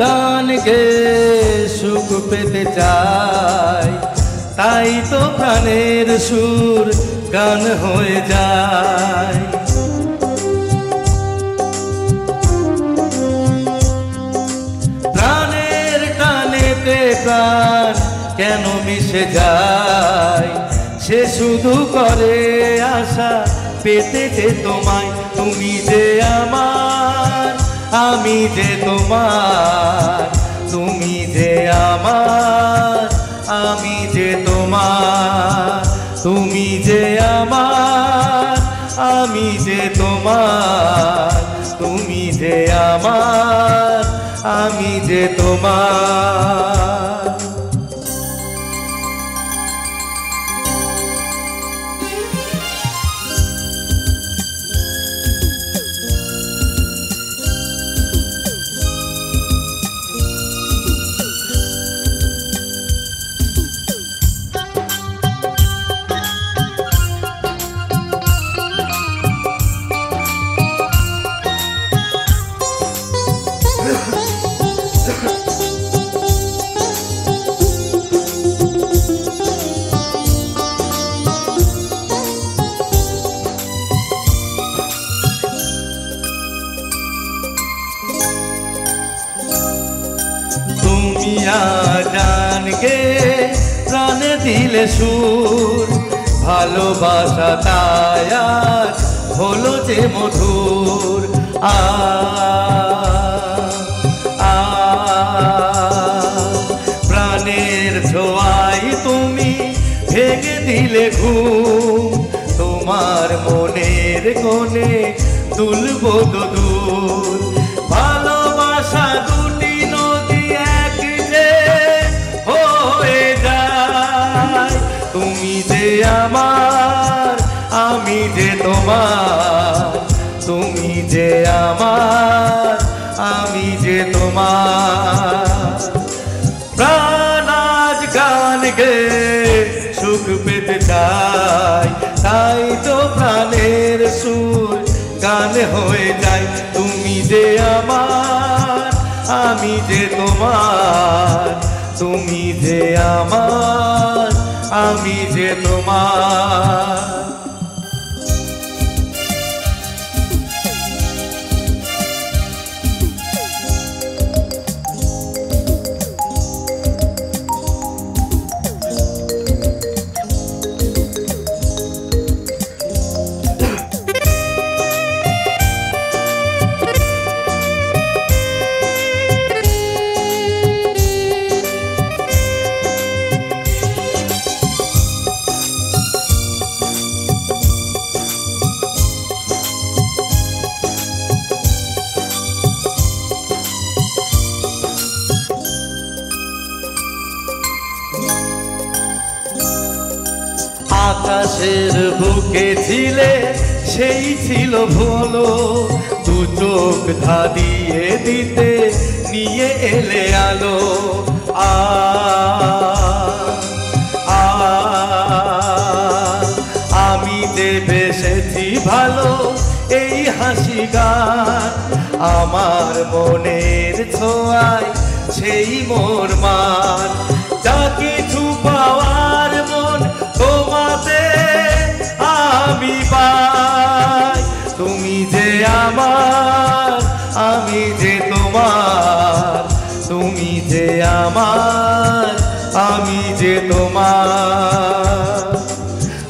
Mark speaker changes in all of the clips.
Speaker 1: গান গেয়ে সুখ পেতে চাই, তাই তো প্রাণের সুর গান হয়ে যায়। প্রাণের টানেতে প্রাণ কেন মিশে যায়, সে শুধু করে আশা পেতে যে তোমায়। তুমি যে আমার, আমি যে তোমার, তুমি যে আমার, আমি যে তোমার, তুমি যে আমার, আমি যে তোমার, তুমি যে আমার, আমি যে তোমার। তুমি গান গেয়ে প্রাণে দিলে সুর, ভালোবাসা তাই আজ হলো যে মধুর। প্রাণের ছোঁয়ায় তুমি ভেঙে দিলে ঘুম, তোমার মনের কোণে তুলবো দোদুল। ভালোবাসা দুটি নদী এক যে হয়ে যায়, তুমি যে আমার, আমি যে তোমার, তুমি যে আমার, আমি যে তোমার। প্রাণ আজ গান গেয়ে সুখ পেতে চাই, তাই তো প্রাণের সুর গান হয়ে যায়। তুমি যে আমার, আমি যে তোমার, তুমি যে আমার, আমি যে তোমার। আকাশের বুকে ছিলে সেই ছিল ভালো, দু চোখ ধাঁধিয়ে দিতে নিয়ে এলে আলো। আমি যে বেসেছি ভালো এই হাসি গান, আমার মনের ছোঁয়ায় সেই মোর মান। যা কিছু পাওয়ার মন তোমাতে আমি পাই, তুমি যে আমার, আমি যে তোমার, তুমি যে আমার, আমি যে তোমার।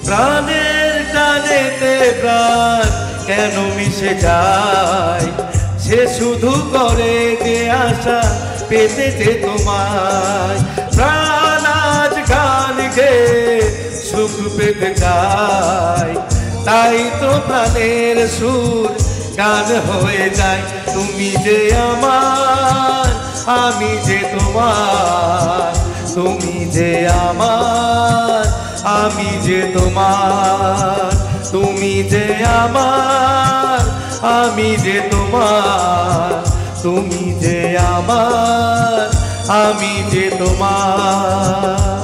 Speaker 1: প্রাণের টানেতে প্রাণ কেন মিশে যায়, সে শুধু করে যে আশা পেতে যে তোমায়। প্রাণ আজ গান গেয়ে সুখ পেতে চাই, তাই তো প্রাণের সুর গান হয়ে যায়। তুমি যে আমার, আমি যে তোমার, তুমি যে আমার, আমি যে তোমার, তুমি যে আমার, আমি যে তোমার, তুমি যে আমার, আমি যে তোমার।